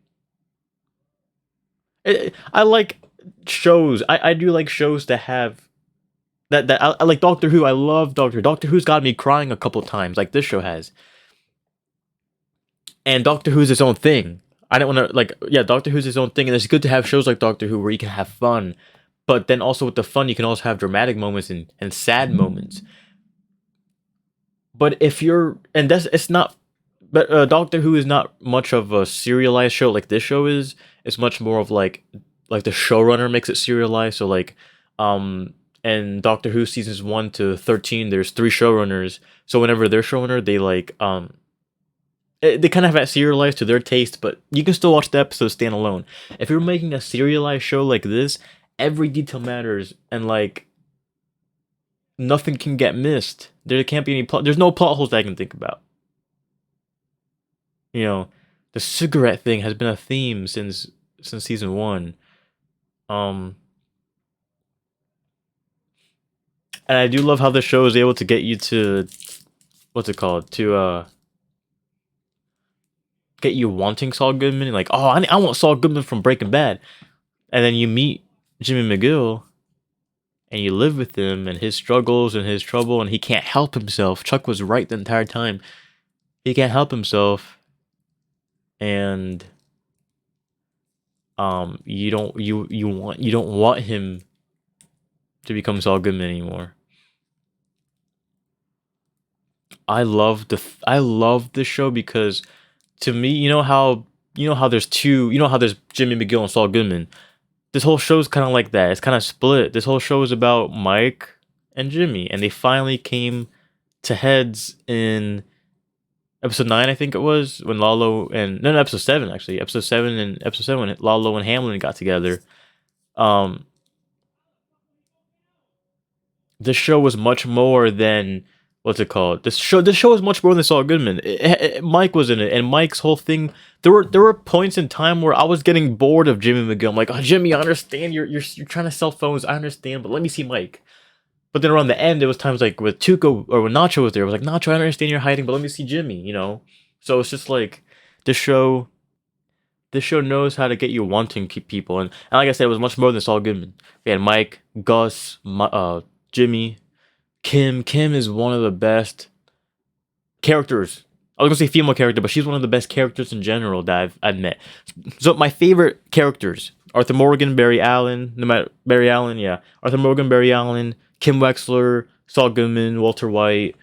I like shows. I do like shows that have that I like Doctor Who. I love Doctor Who. Doctor Who's got me crying a couple times, like this show has. And Doctor Who's its own thing. I don't want to Doctor Who's its own thing, and it's good to have shows like Doctor Who where you can have fun, but then also with the fun you can also have dramatic moments and sad moments. But if you're Doctor Who is not much of a serialized show like this show is. It's much more of like the showrunner makes it serialized. So like, and Doctor Who seasons 1 to 13, there's 3 showrunners. So whenever they're showrunner, they like they kind of have that serialized to their taste, but you can still watch the episodes stand alone. If you're making a serialized show like this, every detail matters, and like nothing can get missed. There can't be any plot. There's no plot holes that I can think about. You know, the cigarette thing has been a theme since season 1. And I do love how the show is able to get you to, what's it called? To get you wanting Saul Goodman. Like, oh, I want Saul Goodman from Breaking Bad. And then you meet Jimmy McGill and you live with him and his struggles and his trouble, and he can't help himself. Chuck was right the entire time. He can't help himself. And you don't want him to become Saul Goodman anymore. I love the show because, to me, you know how there's Jimmy McGill and Saul Goodman. This whole show's kind of like that. It's kind of split. This whole show is about Mike and Jimmy, and they finally came to heads in episode 9, I think it was, when Lalo and no, episode 7 actually, episode 7 when Lalo and Hamlin got together. This show was much more than, what's it called? This show is much more than Saul Goodman. Mike was in it, and Mike's whole thing. There were points in time where I was getting bored of Jimmy McGill. I'm like, oh, Jimmy, I understand you're trying to sell phones. I understand, but let me see Mike. But then around the end, it was times like with Tuco or when Nacho was there. It was like, Nacho, I understand you're hiding, but let me see Jimmy. You know. So it's just like this show knows how to get you wanting people, and like I said, it was much more than Saul Goodman. We had Mike, Gus, Jimmy, Kim. Kim is one of the best characters. I was gonna say female character, but she's one of the best characters in general that I've met. So my favorite characters: Arthur Morgan, Barry Allen, Arthur Morgan, Barry Allen, Kim Wexler, Saul Goodman, Walter White,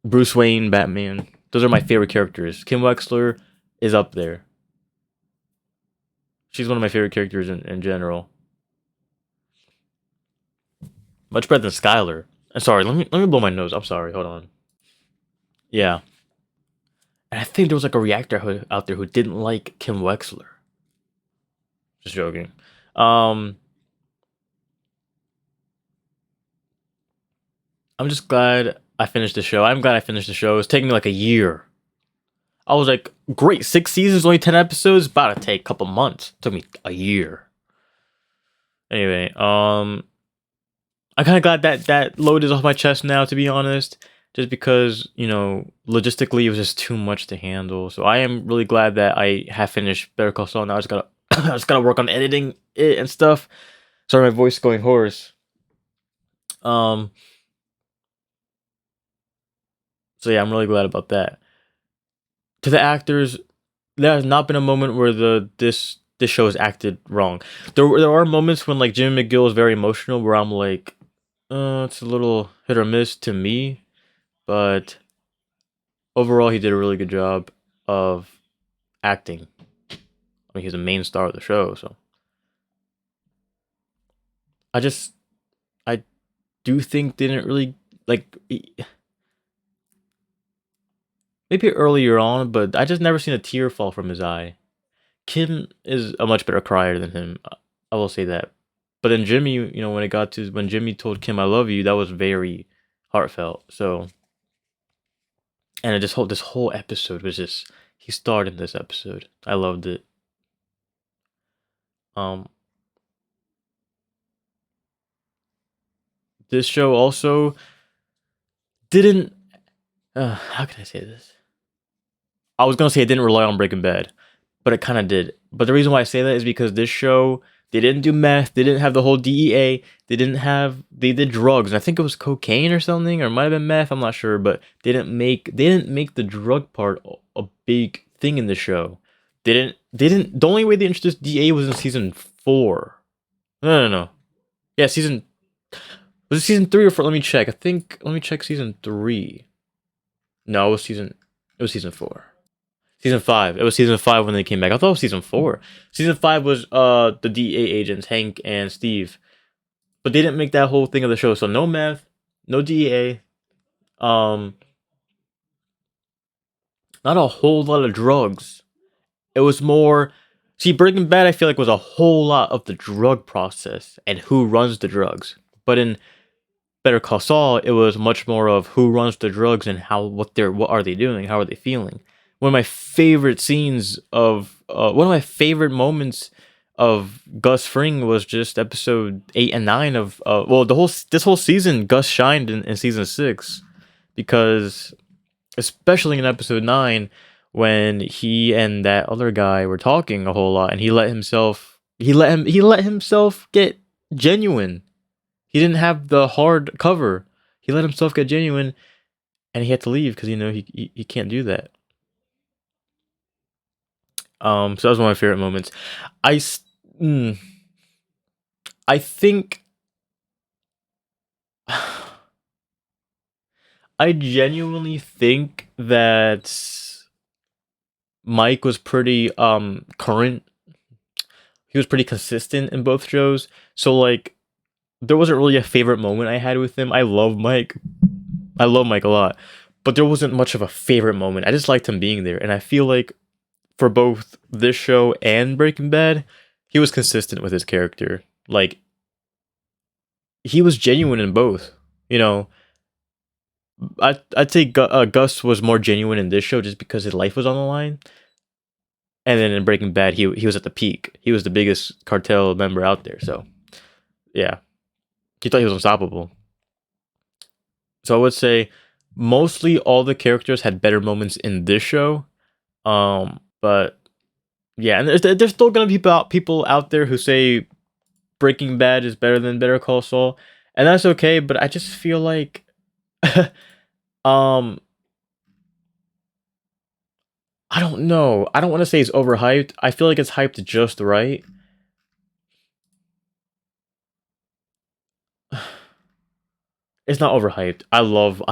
Bruce Wayne, Batman. Those are my favorite characters. Kim Wexler is up there. She's one of my favorite characters in general. Much better than Skylar. Sorry, let me blow my nose. I'm sorry. Hold on. Yeah. And I think there was like a reactor out there who didn't like Kim Wexler. Just joking. I'm just glad I finished the show. I'm glad I finished the show. It was taking me like a year. I was like, great, 6 seasons, only 10 episodes. About to take a couple months. It took me a year. Anyway, I'm kind of glad that load is off my chest now, to be honest. Just because, logistically it was just too much to handle. So I am really glad that I have finished Better Call Saul. Now I just gotta work on editing it and stuff. Sorry, my voice is going hoarse. So yeah, I'm really glad about that. To the actors, there has not been a moment where this show has acted wrong. There are moments when like Jimmy McGill is very emotional, where I'm like, it's a little hit or miss to me, but overall he did a really good job of acting. I mean, he's the main star of the show, so I do think they didn't really like. Maybe earlier on, but I just never seen a tear fall from his eye. Kim is a much better crier than him. I will say that. But then Jimmy, when Jimmy told Kim, "I love you," that was very heartfelt. So, and this whole episode was just, he starred in this episode. I loved it. This show also didn't. How can I say this? I was gonna say it didn't rely on Breaking Bad, but it kind of did. But the reason why I say that is because this show, they didn't do meth, they didn't have the whole DEA, they did drugs. And I think it was cocaine or something, or it might have been meth. I'm not sure, but they didn't make the drug part a big thing in the show. They didn't. The only way they introduced DEA was in season 4. No. Yeah, was it season 3 or 4? Let me check. Let me check season 3. No, it was season 4. Season 5. It was season 5 when they came back. I thought it was season 4. Season 5 was the DEA agents, Hank and Steve. But they didn't make that whole thing of the show. So no meth, no DEA. Not a whole lot of drugs. It was more... See, Breaking Bad, I feel like, was a whole lot of the drug process and who runs the drugs. But in Better Call Saul, it was much more of who runs the drugs and what are they doing, how are they feeling. One of my favorite scenes of one of my favorite moments of Gus Fring was just episode 8 and 9 of this whole season. Gus shined in season 6 because, especially in episode 9, when he and that other guy were talking a whole lot, and he let himself get genuine. He didn't have the hard cover. He let himself get genuine, and he had to leave because he can't do that. So that was one of my favorite moments. I think I genuinely think that Mike was pretty current. He was pretty consistent in both shows. So like there wasn't really a favorite moment I had with him. I love Mike. I love Mike a lot. But there wasn't much of a favorite moment. I just liked him being there. And I feel like for both this show and Breaking Bad, he was consistent with his character. Like, he was genuine in both. You know, I'd say Gus was more genuine in this show just because his life was on the line. And then in Breaking Bad, he was at the peak. He was the biggest cartel member out there. So, yeah. He thought he was unstoppable. So I would say mostly all the characters had better moments in this show. But yeah, and there's still gonna be people out there who say Breaking Bad is better than Better Call Saul, and that's okay. But I just feel like, I don't know. I don't want to say it's overhyped. I feel like it's hyped just right. It's not overhyped. I love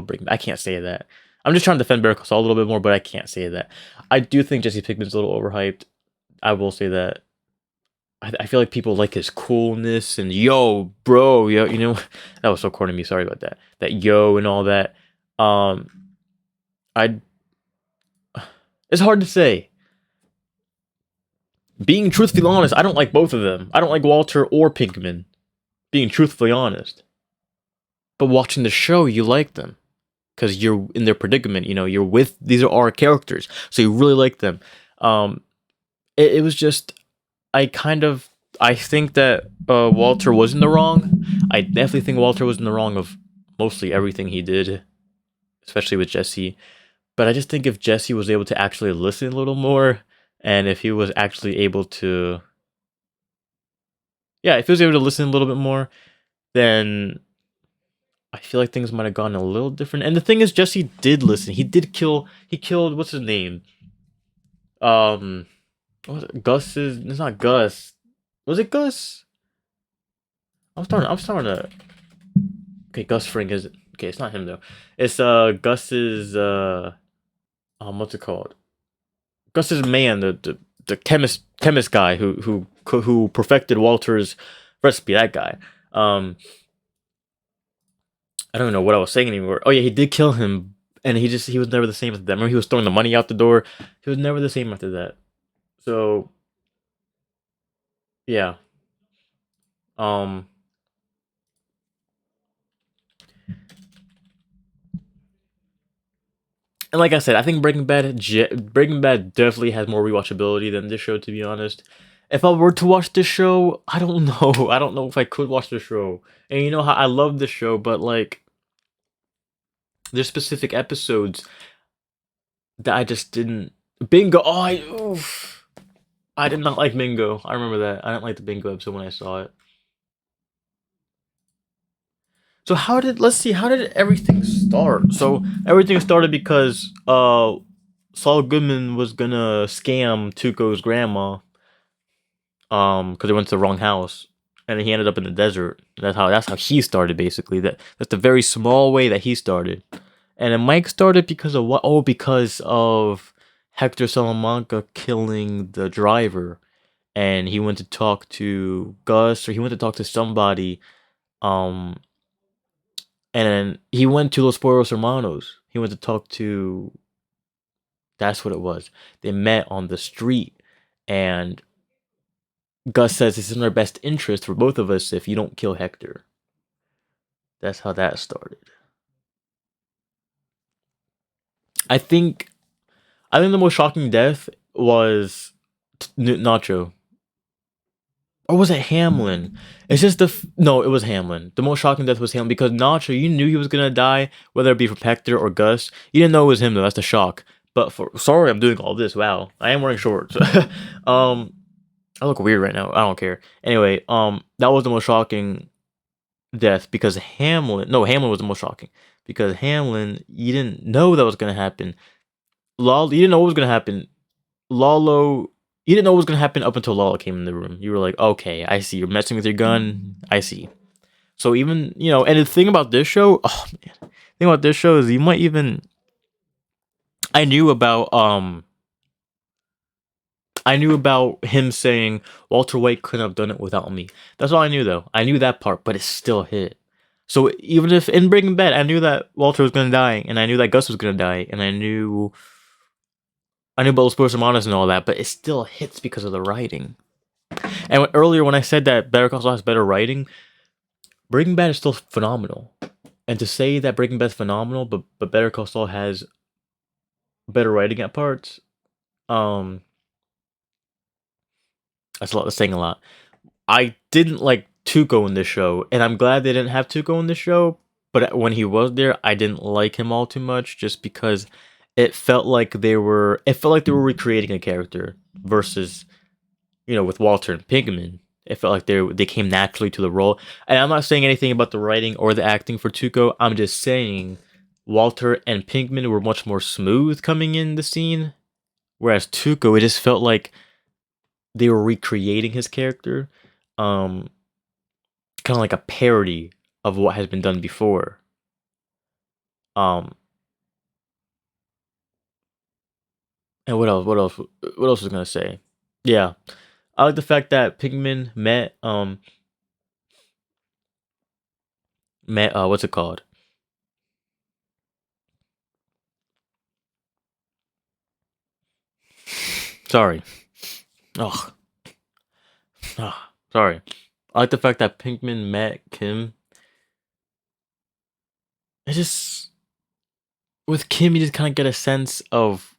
Breaking Bad. I can't say that. I'm just trying to defend Better Call Saul a little bit more, but I can't say that. I do think Jesse Pinkman's a little overhyped. I will say that. I feel like people like his coolness and yo, bro, yo, you know, that was so corny of me. Sorry about that. That yo and all that. It's hard to say. Being truthfully honest, I don't like both of them. I don't like Walter or Pinkman. Being truthfully honest. But watching the show, you like them. Because you're in their predicament, you know, these are our characters. So you really like them. It was just, I think that Walter was in the wrong. I definitely think Walter was in the wrong of mostly everything he did, especially with Jesse. But I just think if Jesse was able to actually listen a little more, and if he was actually able to, if he was able to listen a little bit more, then I feel like things might have gone a little different. And the thing is, Jesse did listen. He killed, what's his name? What was it? It's not Gus. Was it Gus? I'm starting to. Okay, Gus Fring is it? Okay, it's not him though. It's Gus's what's it called? Gus's man, the chemist guy who perfected Walter's recipe. That guy. I don't know what I was saying anymore. Oh yeah, he did kill him, and he was never the same after that. Remember, he was throwing the money out the door. He was never the same after that. So yeah. And like I said, I think Breaking Bad definitely has more rewatchability than this show, to be honest. If I were to watch this show, I don't know. I don't know if I could watch the show. And you know how I love this show, but like there's specific episodes that I just didn't. Bingo. I did not like Bingo. I remember that. I didn't like the Bingo episode when I saw it. So how did everything start? So everything started because Saul Goodman was gonna scam Tuco's grandma because they went to the wrong house, and he ended up in the desert. That's how he started, basically. That's the very small way that he started. And then Mike started because of what? Oh, because of Hector Salamanca killing the driver, and he went to talk to Gus, or he went to talk to somebody, and then he went to Los Poros Hermanos. He went to talk to. That's what it was. They met on the street, and Gus says it's in our best interest for both of us if you don't kill Hector. That's how that started. I think the most shocking death was Nacho. Or was it Hamlin? It's just no, it was Hamlin. The most shocking death was Hamlin because Nacho, you knew he was gonna die, whether it be from Hector or Gus. You didn't know it was him though. That's the shock. But sorry, I'm doing all this. Wow, I am wearing shorts. I look weird right now. I don't care. Anyway, that was the most shocking death because Hamlin was the most shocking because Hamlin, you didn't know that was gonna happen. You didn't know what was gonna happen. Lalo, you didn't know what was gonna happen up until Lalo came in the room. You were like, okay, I see. You're messing with your gun. I see. So even and the thing about this show, oh man, the thing about this show is you might even. I knew about him saying Walter White couldn't have done it without me. That's all I knew though. I knew that part, but it still hit. So even if in Breaking Bad, I knew that Walter was gonna die, and I knew that Gus was gonna die, and I knew about Los Poderes Hermanos and all that, but it still hits because of the writing. And earlier when I said that Better Call Saul has better writing, Breaking Bad is still phenomenal. And to say that Breaking Bad is phenomenal, but Better Call Saul has better writing at parts, that's saying a lot. I didn't like Tuco in this show, and I'm glad they didn't have Tuco in this show. But when he was there, I didn't like him all too much, just because it felt like they were recreating a character versus, with Walter and Pinkman. It felt like they came naturally to the role. And I'm not saying anything about the writing or the acting for Tuco. I'm just saying Walter and Pinkman were much more smooth coming in the scene, whereas Tuco, it just felt like they were recreating his character, kind of like a parody of what has been done before. And what else? What else was I gonna say? Yeah, I like the fact that Pinkman met what's it called? Sorry. Oh, sorry. I like the fact that Pinkman met Kim. It's just with Kim, you just kind of get a sense of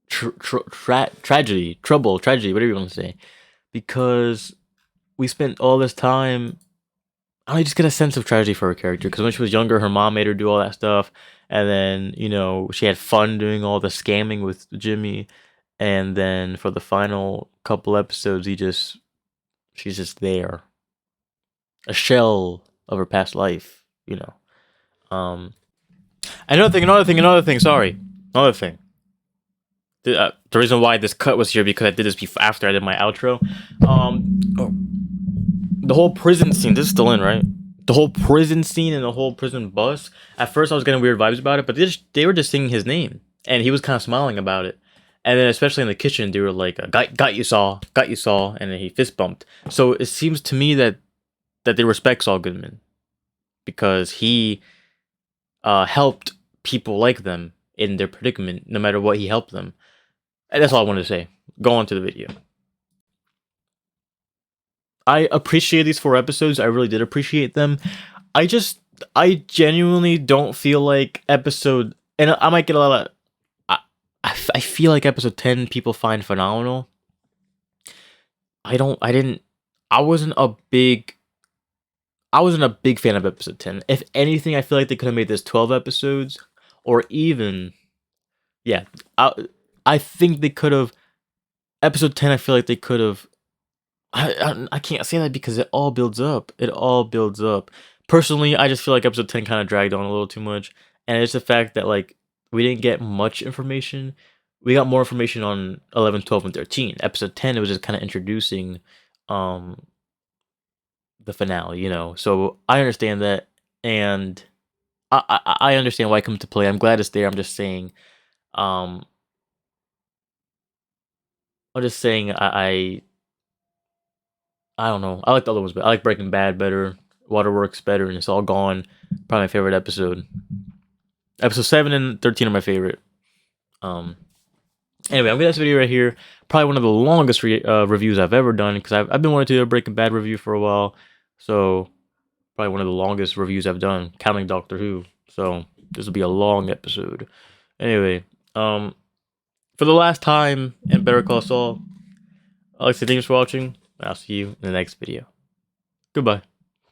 tragedy, whatever you want to say, because we spent all this time. I just get a sense of tragedy for her character because when she was younger, her mom made her do all that stuff, and then she had fun doing all the scamming with Jimmy, and then for the final couple episodes, she's just there, a shell of her past life, Another thing. Sorry, another thing. The reason why this cut was here because I did this before after I did my outro. The whole prison scene. This is still in, right? The whole prison scene and the whole prison bus. At first, I was getting weird vibes about it, but they were just singing his name, and he was kind of smiling about it. And then, especially in the kitchen, they were like, "Got you, Saul. Got you, Saul," and then he fist bumped. So it seems to me that they respect Saul Goodman because he helped people like them in their predicament, no matter what he helped them. And that's all I wanted to say. Go on to the video. I appreciate these 4 episodes. I really did appreciate them. I genuinely don't feel like episode, and I might get a lot of, I feel like episode 10 people find phenomenal. I wasn't a big fan of episode 10. If anything, I feel like they could have made this 12 episodes, or even, yeah, I think they could have, episode 10, I feel like they could have, I can't say that because it all builds up. Personally, I just feel like episode 10 kind of dragged on a little too much. And it's the fact that, we didn't get much information. We got more information on 11, 12, and 13. Episode 10, it was just kind of introducing the finale, So I understand that. And I understand why it comes to play. I'm glad it's there. I'm just saying, I don't know. I like the other ones, but I like Breaking Bad better, Waterworks better, and It's All Gone. Probably my favorite episode. Episode 7 and 13 are my favorite. Anyway, I'm gonna end this video right here. Probably one of the longest reviews I've ever done because I've been wanting to do a Breaking Bad review for a while. So Probably one of the longest reviews I've done, counting Doctor Who. So this will be a long episode. Anyway, for the last time in Better Call Saul, I'd like to say thanks for watching. I'll see you in the next video. Goodbye.